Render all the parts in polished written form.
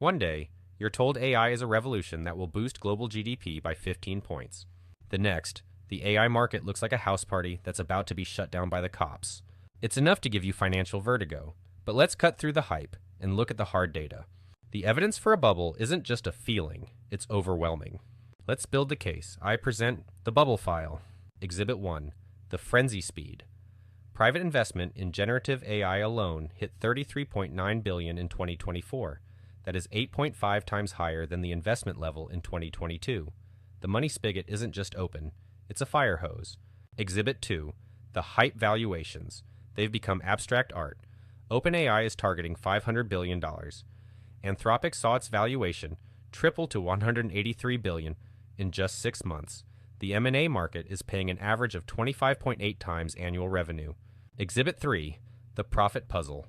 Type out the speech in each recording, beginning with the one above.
One day, you're told AI is a revolution that will boost global GDP by 15 points. The next, the AI market looks like a house party that's about to be shut down by the cops. It's enough to give you financial vertigo. But let's cut through the hype and look at the hard data. The evidence for a bubble isn't just a feeling, it's overwhelming. Let's build the case. I present the bubble file. Exhibit 1, the frenzy speed. Private investment in generative AI alone hit $33.9 billion in 2024. That is 8.5 times higher than the investment level in 2022. The money spigot isn't just open, it's a fire hose. Exhibit 2, the hype valuations. They've become abstract art. OpenAI is targeting $500 billion. Anthropic saw its valuation triple to $183 billion in just 6 months. The M&A market is paying an average of 25.8 times annual revenue. Exhibit 3, the profit puzzle.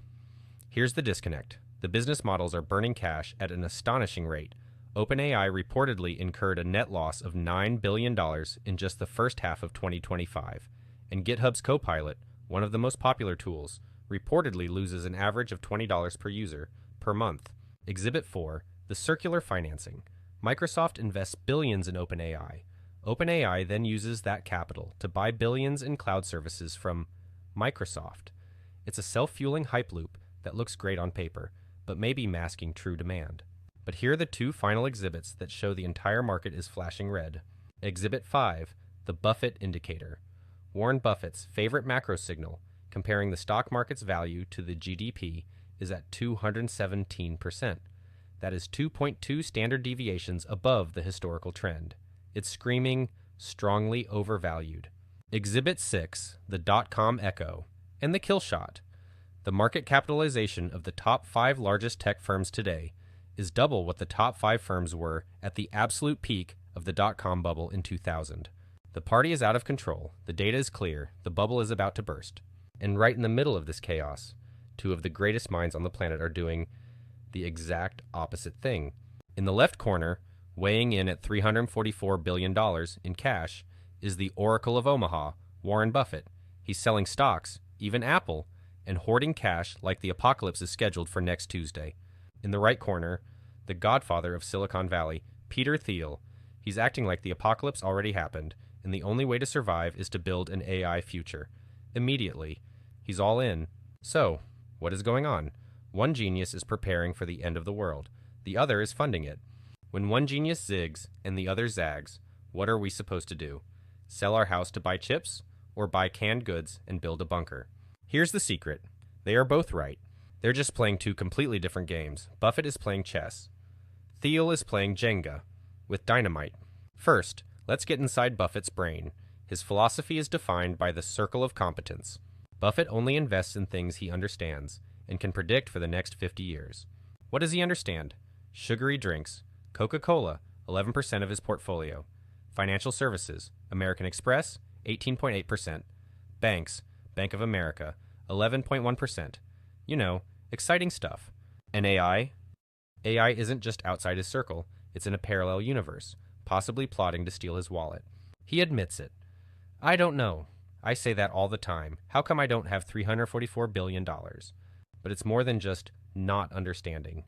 Here's the disconnect. The business models are burning cash at an astonishing rate. OpenAI reportedly incurred a net loss of $9 billion in just the first half of 2025, and GitHub's Copilot, one of the most popular tools, reportedly loses an average of $20 per user per month. Exhibit 4, the circular financing. Microsoft invests billions in OpenAI. OpenAI then uses that capital to buy billions in cloud services from Microsoft. It's a self-fueling hype loop that looks great on paper, but may be masking true demand. But here are the 2 final exhibits that show the entire market is flashing red. Exhibit 5, the Buffett indicator. Warren Buffett's favorite macro signal, comparing the stock market's value to the GDP, is at 217%. That is 2.2 standard deviations above the historical trend. It's screaming, strongly overvalued. Exhibit 6, the dot-com echo, and the kill shot. The market capitalization of the top 5 largest tech firms today is double what the top 5 firms were at the absolute peak of the dot-com bubble in 2000. The party is out of control, the data is clear, the bubble is about to burst. And right in the middle of this chaos, 2 of the greatest minds on the planet are doing the exact opposite thing. In the left corner, weighing in at $344 billion in cash, is the Oracle of Omaha, Warren Buffett. He's selling stocks, even Apple, and hoarding cash like the apocalypse is scheduled for next Tuesday. In the right corner, the godfather of Silicon Valley, Peter Thiel. He's acting like the apocalypse already happened, and the only way to survive is to build an AI future. Immediately. He's all in. So, what is going on? One genius is preparing for the end of the world. The other is funding it. When one genius zigs and the other zags, what are we supposed to do? Sell our house to buy chips, or buy canned goods and build a bunker? Here's the secret. They are both right. They're just playing 2 completely different games. Buffett is playing chess. Thiel is playing Jenga, with dynamite. First, let's get inside Buffett's brain. His philosophy is defined by the circle of competence. Buffett only invests in things he understands and can predict for the next 50 years. What does he understand? Sugary drinks. Coca-Cola, 11% of his portfolio. Financial services. American Express, 18.8%. Banks. Bank of America, 11.1%. You know, exciting stuff. And AI? AI isn't just outside his circle, it's in a parallel universe, possibly plotting to steal his wallet. He admits it. I don't know. I say that all the time. How come I don't have $344 billion? But it's more than just not understanding.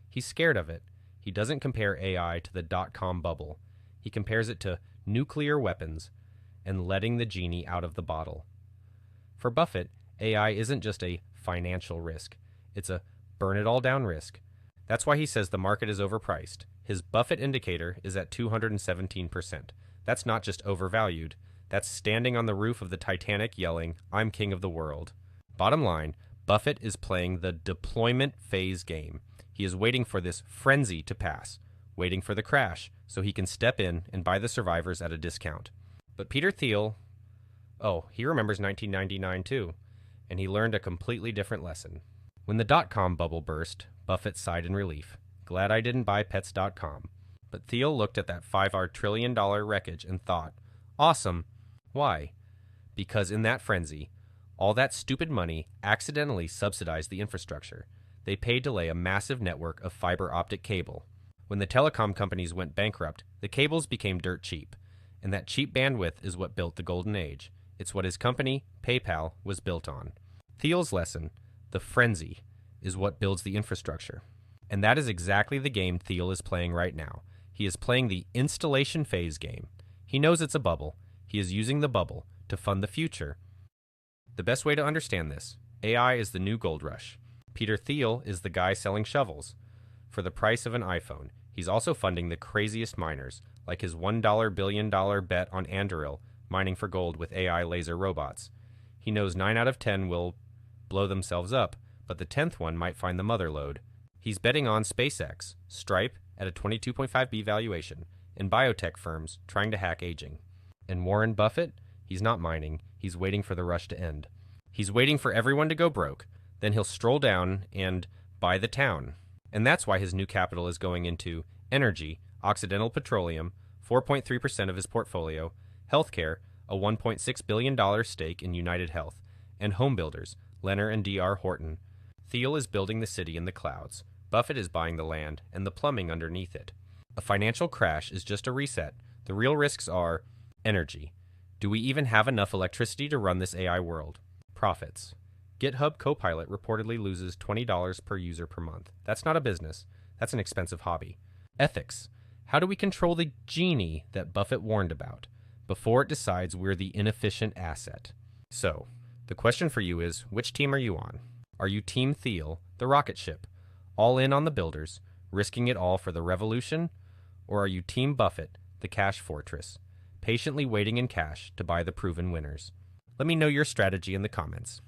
He's scared of it. He doesn't compare AI to the dot-com bubble. He compares it to nuclear weapons and letting the genie out of the bottle. For Buffett, AI isn't just a financial risk. It's a burn-it-all-down risk. That's why he says the market is overpriced. His Buffett indicator is at 217%. That's not just overvalued. That's standing on the roof of the Titanic yelling, "I'm king of the world." Bottom line, Buffett is playing the deployment phase game. He is waiting for this frenzy to pass, waiting for the crash, so he can step in and buy the survivors at a discount. But Peter Thiel, he remembers 1999 too, and he learned a completely different lesson. When the dot-com bubble burst, Buffett sighed in relief. Glad I didn't buy pets.com. But Thiel looked at that $5 trillion wreckage and thought, awesome. Why? Because in that frenzy, all that stupid money accidentally subsidized the infrastructure. They paid to lay a massive network of fiber optic cable. When the telecom companies went bankrupt, the cables became dirt cheap. And that cheap bandwidth is what built the golden age. It's what his company, PayPal, was built on. Thiel's lesson, the frenzy, is what builds the infrastructure. And that is exactly the game Thiel is playing right now. He is playing the installation phase game. He knows it's a bubble. He is using the bubble to fund the future. The best way to understand this, AI is the new gold rush. Peter Thiel is the guy selling shovels for the price of an iPhone. He's also funding the craziest miners, like his $1 billion bet on Anduril mining for gold with AI laser robots. He knows 9 out of 10 will blow themselves up, but the 10th one might find the mother lode. He's betting on SpaceX, Stripe at a 22.5B valuation, and biotech firms trying to hack aging. And Warren Buffett? He's not mining. He's waiting for the rush to end. He's waiting for everyone to go broke. Then he'll stroll down and buy the town. And that's why his new capital is going into energy, Occidental Petroleum, 4.3% of his portfolio, healthcare, a $1.6 billion stake in United Health, and home builders, Lennar and D.R. Horton. Thiel is building the city in the clouds. Buffett is buying the land and the plumbing underneath it. A financial crash is just a reset. The real risks are energy. Do we even have enough electricity to run this AI world? Profits. GitHub Copilot reportedly loses $20 per user per month. That's not a business. That's an expensive hobby. Ethics. How do we control the genie that Buffett warned about before it decides we're the inefficient asset? So, the question for you is, which team are you on? Are you Team Thiel, the Rocketship, all in on the builders, risking it all for the revolution? Or are you Team Buffett, the cash fortress, patiently waiting in cash to buy the proven winners? Let me know your strategy in the comments.